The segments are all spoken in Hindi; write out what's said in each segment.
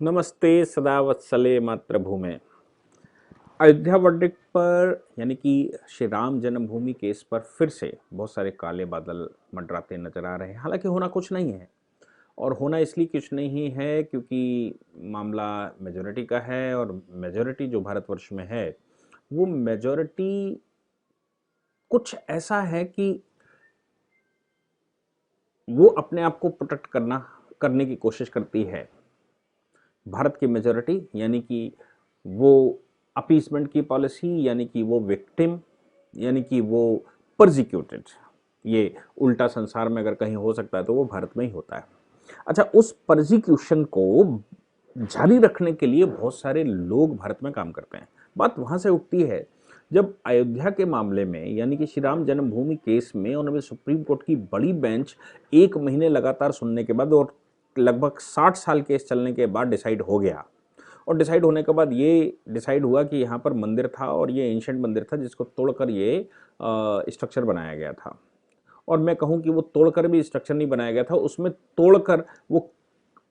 नमस्ते सदा वत्सले मातृभूमे। अयोध्या वर्डिक्ट पर यानी कि श्री राम जन्मभूमि केस पर फिर से बहुत सारे काले बादल मंडराते नजर आ रहे हैं। हालांकि होना कुछ नहीं है, और होना इसलिए कुछ नहीं है क्योंकि मामला मेजॉरिटी का है, और मेजॉरिटी जो भारतवर्ष में है वो मेजॉरिटी कुछ ऐसा है कि वो अपने आप को प्रोटेक्ट करने की कोशिश करती है। भारत की मेजॉरिटी यानी कि वो अपीसमेंट की पॉलिसी, यानी कि वो विक्टिम, यानी कि वो परजिक्यूटेड, ये उल्टा संसार में अगर कहीं हो सकता है तो वो भारत में ही होता है। अच्छा, उस परजिक्यूशन को जारी रखने के लिए बहुत सारे लोग भारत में काम करते हैं। बात वहां से उठती है जब अयोध्या के मामले में यानी कि श्री राम जन्मभूमि केस में ऑनरेबल सुप्रीम कोर्ट की बड़ी बेंच 1 महीने लगातार सुनने के बाद और लगभग 60 साल केस चलने के बाद डिसाइड हो गया। और डिसाइड होने के बाद ये डिसाइड हुआ कि यहाँ पर मंदिर था, और ये एंशिएंट मंदिर था जिसको तोड़कर ये स्ट्रक्चर बनाया गया था। और मैं कहूँ कि वो तोड़कर भी स्ट्रक्चर नहीं बनाया गया था, उसमें तोड़कर वो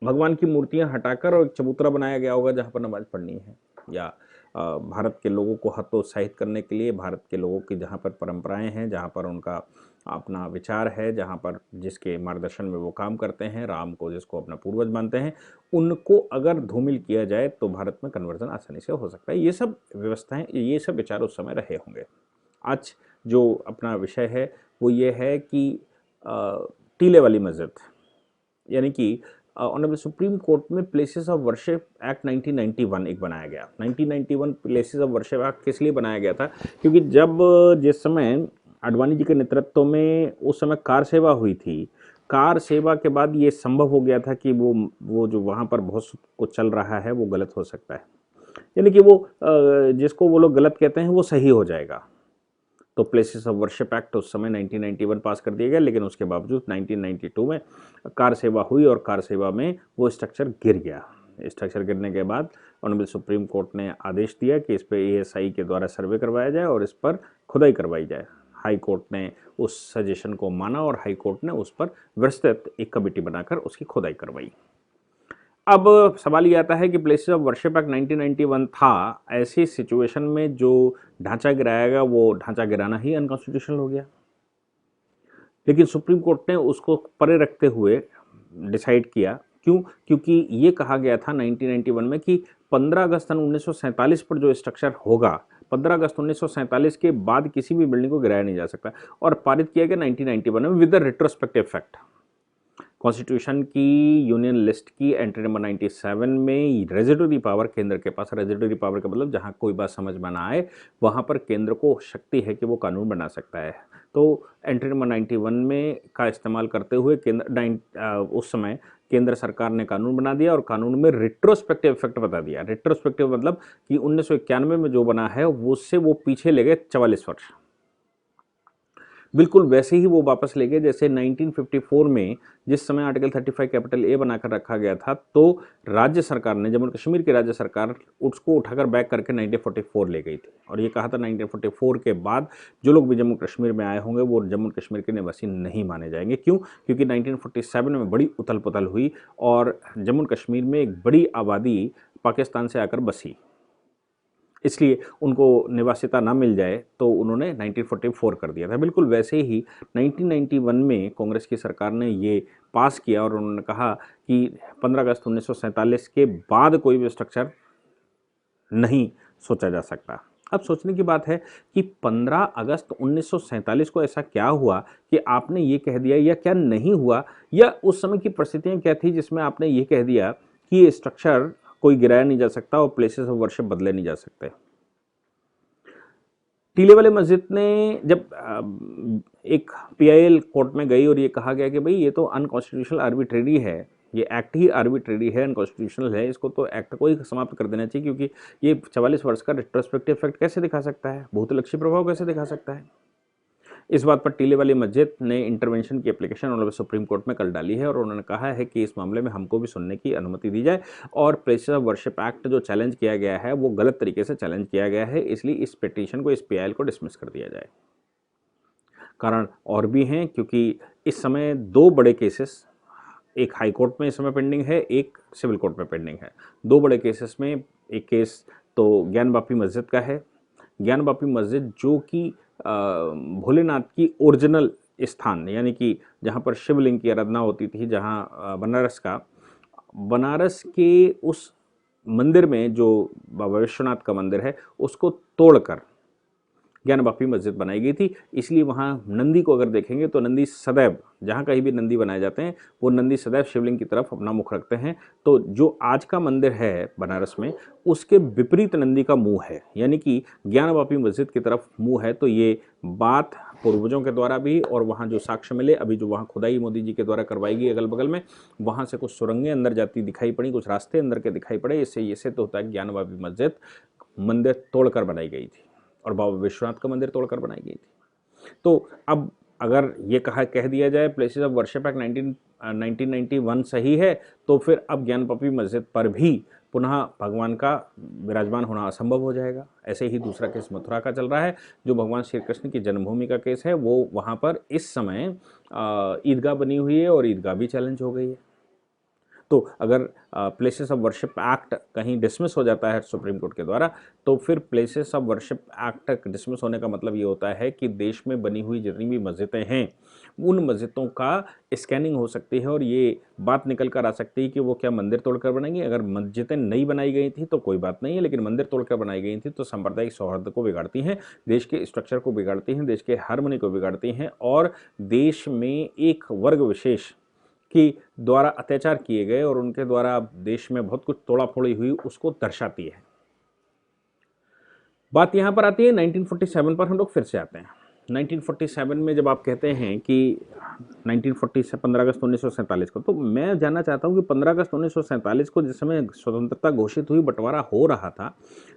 भगवान की मूर्तियां हटाकर और एक चबूतरा बनाया गया होगा जहाँ पर नमाज पढ़नी है, या भारत के लोगों को हतोत्साहित करने के लिए, भारत के लोगों की जहाँ पर परंपराएं हैं, जहाँ पर उनका अपना विचार है, जहाँ पर जिसके मार्गदर्शन में वो काम करते हैं, राम को जिसको अपना पूर्वज मानते हैं, उनको अगर धूमिल किया जाए तो भारत में कन्वर्जन आसानी से हो सकता है। ये सब व्यवस्थाएं, ये सब विचार उस समय रहे होंगे। आज जो अपना विषय है वो ये है कि टीले वाली मस्जिद, यानी कि ऑनरेबल सुप्रीम कोर्ट में प्लेसेस ऑफ वर्शिप एक्ट 1991 एक बनाया गया। 1991 प्लेसेस ऑफ वर्शिप एक्ट किस लिए बनाया गया था? क्योंकि जिस समय आडवाणी जी के नेतृत्व में उस समय कार सेवा हुई थी, कार सेवा के बाद ये संभव हो गया था कि वो जो वहाँ पर बहुत कुछ चल रहा है वो गलत हो सकता है, यानी कि वो जिसको वो लोग गलत कहते हैं वो सही हो जाएगा। तो प्लेसेस ऑफ वर्शिप एक्ट उस समय 1991 पास कर दिया गया, लेकिन उसके बावजूद 1992 में कार सेवा हुई और कार सेवा में वो स्ट्रक्चर गिर गया। स्ट्रक्चर गिरने के बाद ऑनरेबल सुप्रीम कोर्ट ने आदेश दिया कि इस पर एएसआई के द्वारा सर्वे करवाया जाए और इस पर खुदाई करवाई जाए। हाई कोर्ट ने उस सजेशन को माना और हाई कोर्ट ने उस पर विस्तृत एक कमेटी बनाकर उसकी खुदाई करवाई। अब सवाल ये आता है कि प्लेसेस ऑफ वर्शिप एक्ट 1991 था, ऐसी सिचुएशन में जो ढांचा गिराया गया वो ढांचा गिराना ही अनकॉन्स्टिट्यूशनल हो गया। लेकिन सुप्रीम कोर्ट ने उसको परे रखते हुए डिसाइड किया। क्यों? क्योंकि ये कहा गया था 1991 में कि 15 अगस्त सन 1947 पर जो स्ट्रक्चर होगा, 15 अगस्त 1947 के बाद किसी भी बिल्डिंग को गिराया नहीं जा सकता, और पारित किया गया 1991 में with the retrospective effect. Constitution की यूनियन लिस्ट की एंट्री नंबर 97 में रेजिडुअरी पावर केंद्र के पास, रेजिडुअरी पावर का मतलब जहां कोई बात समझ में ना आए वहां पर केंद्र को शक्ति है कि वो कानून बना सकता है। तो एंट्री नंबर 91 में का इस्तेमाल करते हुए उस समय केंद्र सरकार ने कानून बना दिया, और कानून में रिट्रोस्पेक्टिव इफेक्ट बता दिया। रिट्रोस्पेक्टिव मतलब कि 1991 में जो बना है उससे वो पीछे ले गए 44 वर्ष। बिल्कुल वैसे ही वो वापस ले गए जैसे 1954 में जिस समय आर्टिकल 35 कैपिटल ए बनाकर रखा गया था, तो राज्य सरकार ने, जम्मू कश्मीर की राज्य सरकार उसको उठाकर बैक करके 1944 ले गई थी, और ये कहा था 1944 के बाद जो लोग भी जम्मू कश्मीर में आए होंगे वो जम्मू कश्मीर के निवासी नहीं माने जाएंगे। क्यों? क्योंकि 1947 में बड़ी उथल पुथल हुई और जम्मू कश्मीर में एक बड़ी आबादी पाकिस्तान से आकर बसी, इसलिए उनको निवासिता ना मिल जाए तो उन्होंने 1944 कर दिया था। बिल्कुल वैसे ही 1991 में कांग्रेस की सरकार ने ये पास किया और उन्होंने कहा कि 15 अगस्त 1947 के बाद कोई भी स्ट्रक्चर नहीं सोचा जा सकता। अब सोचने की बात है कि 15 अगस्त 1947 को ऐसा क्या हुआ कि आपने ये कह दिया, या क्या नहीं हुआ, या उस समय की परिस्थितियां क्या थी जिसमें आपने ये कह दिया कि ये स्ट्रक्चर कोई गिराया नहीं जा सकता और प्लेसेस ऑफ वर्शिप बदले नहीं जा सकते। टीले वाले मस्जिद ने जब एक पीआईएल कोर्ट में गई और ये कहा गया कि भाई ये तो अनकॉन्स्टिट्यूशनल आर्बिट्रेरी है, ये एक्ट ही आर्बिट्रेरी है, अनकॉन्स्टिट्यूशनल है, इसको तो एक्ट को ही समाप्त कर देना चाहिए, क्योंकि ये 44 वर्ष का रिट्रोस्पेक्टिव इफेक्ट कैसे दिखा सकता है, भूतलक्षी प्रभाव कैसे दिखा सकता है। इस बात पर टीले वाली मस्जिद ने इंटरवेंशन की एप्लीकेशन ऑनरेबल सुप्रीम कोर्ट में कल डाली है, और उन्होंने कहा है कि इस मामले में हमको भी सुनने की अनुमति दी जाए, और प्लेसेस ऑफ वर्शिप एक्ट जो चैलेंज किया गया है वो गलत तरीके से चैलेंज किया गया है, इसलिए इस पिटीशन को, इस पीआईएल को डिसमिस कर दिया जाए। कारण और भी हैं, क्योंकि इस समय दो बड़े केसेस एक हाई कोर्ट में इस समय पेंडिंग है, एक सिविल कोर्ट में पेंडिंग है। दो बड़े केसेस में, एक केस तो ज्ञान वापी मस्जिद का है। ज्ञान वापी मस्जिद जो कि भोलेनाथ की ओरिजिनल स्थान, यानी कि जहाँ पर शिवलिंग की आराधना होती थी, जहाँ बनारस के उस मंदिर में जो बाबा विश्वनाथ का मंदिर है उसको तोड़कर ज्ञान वापी मस्जिद बनाई गई थी। इसलिए वहाँ नंदी को अगर देखेंगे तो नंदी सदैव, जहाँ कहीं भी नंदी बनाए जाते हैं वो नंदी सदैव शिवलिंग की तरफ अपना मुख रखते हैं। तो जो आज का मंदिर है बनारस में, उसके विपरीत नंदी का मुंह है, यानी कि ज्ञान वापी मस्जिद की तरफ मुंह है। तो ये बात पूर्वजों के द्वारा भी, और वहाँ जो साक्ष्य मिले, अभी जो वहाँ खुदाई मोदी जी के द्वारा करवाई गई अगल बगल में, वहाँ से कुछ सुरंगें अंदर जाती दिखाई पड़ी, कुछ रास्ते अंदर के दिखाई पड़े। इससे ये सिद्ध होता है ज्ञान वापी मस्जिद मंदिर तोड़कर बनाई गई थी और बाबा विश्वनाथ का मंदिर तोड़कर बनाई गई थी। तो अब अगर ये कह दिया जाए प्लेसेस ऑफ वर्शिप एक्ट 1991 सही है, तो फिर अब ज्ञान वापी मस्जिद पर भी पुनः भगवान का विराजमान होना असंभव हो जाएगा। ऐसे ही दूसरा केस मथुरा का चल रहा है, जो भगवान श्री कृष्ण की जन्मभूमि का केस है। वो वहाँ पर इस समय ईदगाह बनी हुई है और ईदगाह भी चैलेंज हो गई है। तो अगर प्लेसेस ऑफ वर्शिप एक्ट कहीं डिसमिस हो जाता है सुप्रीम कोर्ट के द्वारा, तो फिर places of worship act dismiss होने का मतलब ये होता है कि देश में बनी हुई जितनी भी मस्जिदें हैं, उन मस्जिदों का स्कैनिंग हो सकती है और ये बात निकल कर आ सकती है कि वो क्या मंदिर तोड़कर बनाएंगे। अगर मस्जिदें नई बनाई गई थी तो कोई बात नहीं है, लेकिन मंदिर तोड़कर बनाई गई थी तो सांप्रदायिक सौहार्द को बिगाड़ती हैं, देश के स्ट्रक्चर को बिगाड़ती हैं, देश के हार्मनी को बिगाड़ती हैं, और देश में एक वर्ग विशेष की द्वारा अत्याचार किए गए और उनके द्वारा देश में बहुत कुछ तोड़ाफोड़ी हुई उसको दर्शाती है। बात यहां पर आती है 1947 पर। हम लोग फिर से आते हैं 1947 में। जब आप कहते हैं कि 1940 15 अगस्त 1947 को, तो मैं जानना चाहता हूं कि 15 अगस्त 1947 को जिस समय स्वतंत्रता घोषित हुई, बंटवारा हो रहा था,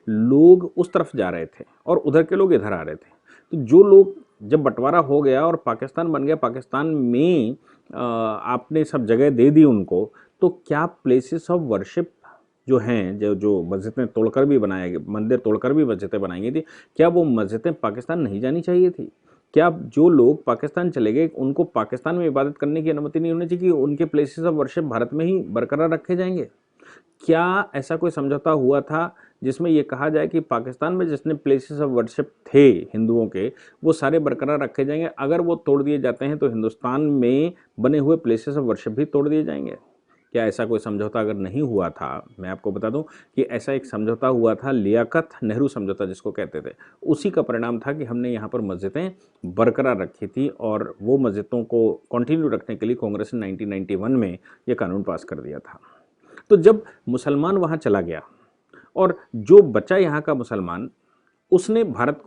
लोग उस तरफ जा रहे थे और उधर के लोग इधर आ रहे थे। तो जो लोग, जब बंटवारा हो गया और पाकिस्तान बन गया, पाकिस्तान में आपने सब जगह दे दी उनको, तो क्या प्लेसेस ऑफ वर्शिप जो हैं, जो मस्जिदें तोड़कर भी बनाया गया, मंदिर तोड़कर भी मस्जिदें बनाई गई थी, क्या वो मस्जिदें पाकिस्तान नहीं जानी चाहिए थी? क्या जो लोग पाकिस्तान चले गए उनको पाकिस्तान में इबादत करने की अनुमति नहीं होनी चाहिए कि उनके प्लेसेस ऑफ वर्शिप भारत में ही बरकरार रखे जाएंगे? क्या ऐसा कोई समझौता हुआ था जिसमें यह कहा जाए कि पाकिस्तान में जितने प्लेसेस ऑफ वर्शिप थे हिंदुओं के, वो सारे बरकरार रखे जाएंगे, अगर वो तोड़ दिए जाते हैं तो हिंदुस्तान में बने हुए प्लेसेस ऑफ वर्शिप भी तोड़ दिए जाएंगे? क्या ऐसा कोई समझौता अगर नहीं हुआ था, मैं आपको बता दूं कि ऐसा एक समझौता हुआ था, लियाकत नेहरू समझौता जिसको कहते थे, उसी का परिणाम था कि हमने यहाँ पर मस्जिदें बरकरार रखी थी और वो मस्जिदों को कंटिन्यू रखने के लिए कांग्रेस ने 1991 में ये कानून पास कर दिया था। तो जब मुसलमान वहाँ चला गया और जो बचा यहाँ का मुसलमान, उसने भारत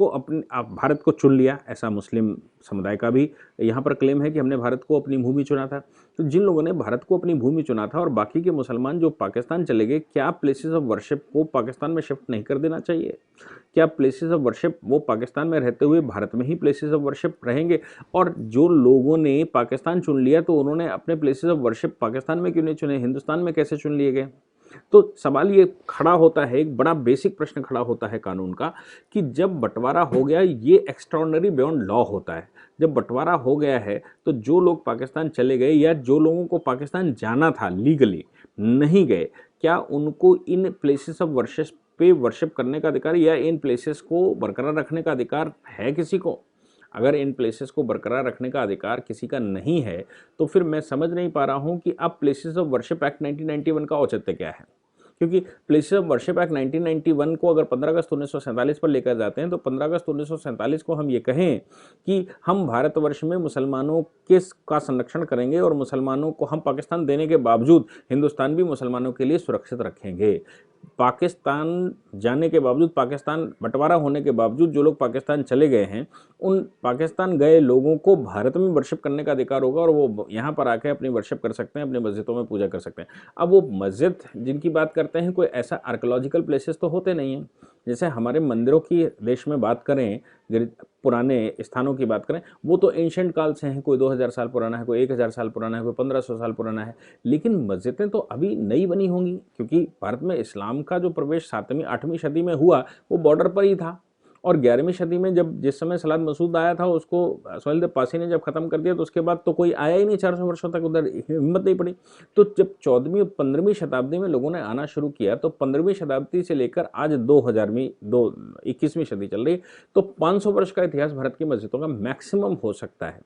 को चुन लिया, ऐसा मुस्लिम समुदाय का भी यहाँ पर क्लेम है कि हमने भारत को अपनी भूमि चुना था। तो जिन लोगों ने भारत को अपनी भूमि चुना था और बाकी के मुसलमान जो पाकिस्तान चले गए, क्या प्लेसेस ऑफ वर्शिप को पाकिस्तान में शिफ्ट नहीं कर देना चाहिए? क्या प्लेसेस ऑफ वर्शिप वो पाकिस्तान में रहते हुए भारत में ही प्लेसेस ऑफ वर्शिप रहेंगे? और जो लोगों ने पाकिस्तान चुन लिया, तो उन्होंने अपने प्लेसेस ऑफ वर्शिप पाकिस्तान में क्यों नहीं चुने, हिंदुस्तान में कैसे चुन लिए गए? तो सवाल ये खड़ा होता है, एक बड़ा बेसिक प्रश्न खड़ा होता है कानून का, कि जब बंटवारा हो गया, ये एक्स्ट्राऑर्डिनरी बियॉन्ड लॉ होता है। जब बंटवारा हो गया है तो जो लोग पाकिस्तान चले गए या जो लोगों को पाकिस्तान जाना था लीगली नहीं गए, क्या उनको इन प्लेसेस ऑफ वर्शिप पे वर्शिप करने का अधिकार या इन प्लेसेस को बरकरार रखने का अधिकार है किसी को? अगर इन प्लेसेस को बरकरार रखने का अधिकार किसी का नहीं है, तो फिर मैं समझ नहीं पा रहा हूं कि अब प्लेसेस ऑफ वर्शिप एक्ट 1991 का औचित्य क्या है। क्योंकि प्लेसेस ऑफ वर्शिप एक्ट 1991 को अगर 15 अगस्त 1947 पर लेकर जाते हैं, तो 15 अगस्त 1947 को हम ये कहें कि हम भारतवर्ष में मुसलमानों का संरक्षण करेंगे और मुसलमानों को हम पाकिस्तान देने के बावजूद हिंदुस्तान भी मुसलमानों के लिए सुरक्षित रखेंगे। पाकिस्तान जाने के बावजूद, पाकिस्तान बंटवारा होने के बावजूद जो लोग पाकिस्तान चले गए हैं, उन पाकिस्तान गए लोगों को भारत में वर्शिप करने का अधिकार होगा और वो यहाँ पर आकर अपनी वर्शिप कर सकते हैं, अपनी मस्जिदों में पूजा कर सकते हैं। अब वो मस्जिद जिनकी बात करते हैं, कोई ऐसा आर्कोलॉजिकल प्लेसेस तो होते नहीं हैं। जैसे हमारे मंदिरों की देश में बात करें, पुराने स्थानों की बात करें, वो तो एंशिएंट काल से हैं, कोई 2000 साल पुराना है, कोई 1000 साल पुराना है, कोई 1500 साल पुराना है। लेकिन मस्जिदें तो अभी नई बनी होंगी, क्योंकि भारत में इस्लाम का जो प्रवेश 7वीं 8वीं सदी में हुआ वो बॉर्डर पर ही था और 11वीं सदी में जब जिस समय सलाद मसूद आया था उसको सोहेल देव पासी ने जब ख़त्म कर दिया तो उसके बाद तो कोई आया ही नहीं 400 वर्षों तक, उधर हिम्मत नहीं पड़ी। तो जब 14वीं और 15वीं शताब्दी में लोगों ने आना शुरू किया तो 15वीं शताब्दी से लेकर आज 21वीं सदी चल रही, तो 500 वर्ष का इतिहास भारत की मस्जिदों का मैक्सिमम हो सकता है।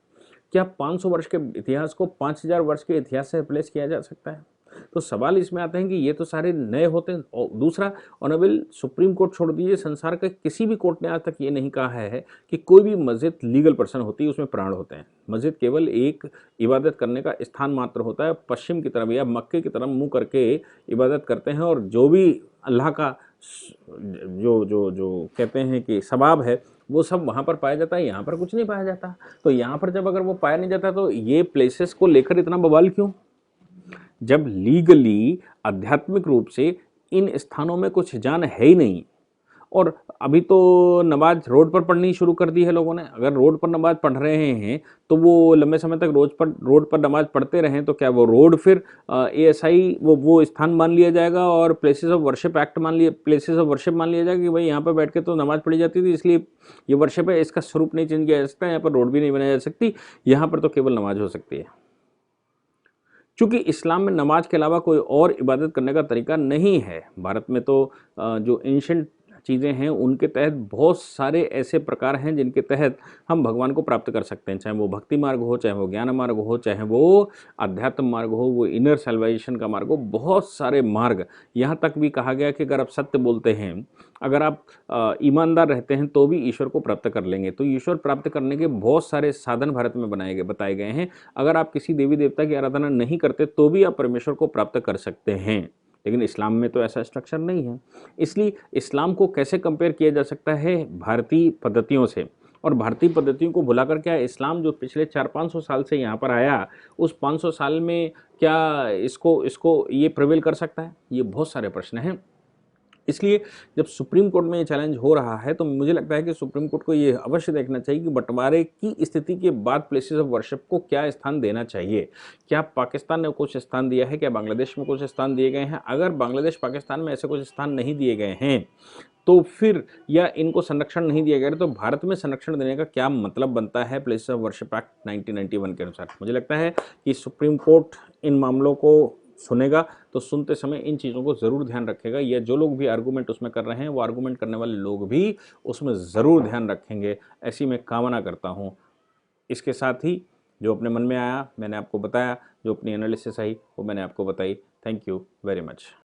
क्या 500 वर्ष के इतिहास को 5000 वर्ष के इतिहास से रिप्लेस किया जा सकता है? तो सवाल इसमें आते हैं कि ये तो सारे नए होते हैं। और दूसरा, ऑनरेबल सुप्रीम कोर्ट छोड़ दीजिए, संसार के किसी भी कोर्ट ने आज तक ये नहीं कहा है कि कोई भी मस्जिद लीगल पर्सन होती है, उसमें प्राण होते हैं। मस्जिद केवल एक इबादत करने का स्थान मात्र होता है। पश्चिम की तरफ या मक्के की तरफ मुंह करके इबादत करते हैं और जो भी अल्लाह का जो जो जो कहते हैं कि सवाब है वो सब वहाँ पर पाया जाता है, यहाँ पर कुछ नहीं पाया जाता। तो यहाँ पर जब अगर वो पाया नहीं जाता तो ये प्लेसेस को लेकर इतना बवाल क्यों? जब लीगली आध्यात्मिक रूप से इन स्थानों में कुछ जान है ही नहीं। और अभी तो नमाज रोड पर पढ़नी शुरू कर दी है लोगों ने। अगर रोड पर नमाज पढ़ रहे हैं तो वो लंबे समय तक रोड पर नमाज पढ़ते रहें तो क्या वो रोड फिर ASI वो स्थान मान लिया जाएगा और places of worship act places of worship मान लिया जाएगा कि भाई यहाँ पर बैठ के तो नमाज पढ़ी जाती थी इसलिए ये वर्शिप है, इसका स्वरूप नहीं चेंज किया जा सकता, यहाँ पर रोड भी नहीं बनाई जा सकती, यहाँ पर तो केवल नमाज हो सकती है। चूँकि इस्लाम में नमाज के अलावा कोई और इबादत करने का तरीका नहीं है। भारत में तो जो एंशिएंट चीज़ें हैं उनके तहत बहुत सारे ऐसे प्रकार हैं जिनके तहत हम भगवान को प्राप्त कर सकते हैं, चाहे वो भक्ति मार्ग हो, चाहे वो ज्ञान मार्ग हो, चाहे वो अध्यात्म मार्ग हो, वो इनर सेल्वेशन का मार्ग हो, बहुत सारे मार्ग। यहाँ तक भी कहा गया कि अगर आप सत्य बोलते हैं, अगर आप ईमानदार रहते हैं तो भी ईश्वर को प्राप्त कर लेंगे। तो ईश्वर प्राप्त करने के बहुत सारे साधन भारत में बताए गए हैं। अगर आप किसी देवी देवता की आराधना नहीं करते तो भी आप परमेश्वर को प्राप्त कर सकते हैं, लेकिन इस्लाम में तो ऐसा स्ट्रक्चर नहीं है। इसलिए इस्लाम को कैसे कंपेयर किया जा सकता है भारतीय पद्धतियों से? और भारतीय पद्धतियों को भुलाकर क्या इस्लाम जो पिछले 400-500 साल से यहाँ पर आया, उस 500 साल में क्या इसको ये प्रिवेल कर सकता है? ये बहुत सारे प्रश्न हैं। इसलिए जब सुप्रीम कोर्ट में ये चैलेंज हो रहा है तो मुझे लगता है कि सुप्रीम कोर्ट को ये अवश्य देखना चाहिए कि बंटवारे की स्थिति के बाद प्लेसेस ऑफ वर्शिप को क्या स्थान देना चाहिए। क्या पाकिस्तान ने कुछ स्थान दिया है? क्या बांग्लादेश में कुछ स्थान दिए गए हैं? अगर बांग्लादेश पाकिस्तान में ऐसे कुछ स्थान नहीं दिए गए हैं तो फिर, या इनको संरक्षण नहीं दिया गया, तो भारत में संरक्षण देने का क्या मतलब बनता है प्लेसेस ऑफ वर्शिप एक्ट 1991 के अनुसार? मुझे लगता है कि सुप्रीम कोर्ट इन मामलों को सुनेगा तो सुनते समय इन चीज़ों को ज़रूर ध्यान रखेगा, या जो लोग भी आर्गूमेंट उसमें कर रहे हैं वो आर्गूमेंट करने वाले लोग भी उसमें ज़रूर ध्यान रखेंगे, ऐसी मैं कामना करता हूँ। इसके साथ ही जो अपने मन में आया मैंने आपको बताया, जो अपनी एनालिसिस आई वो मैंने आपको बताई। Thank you very much.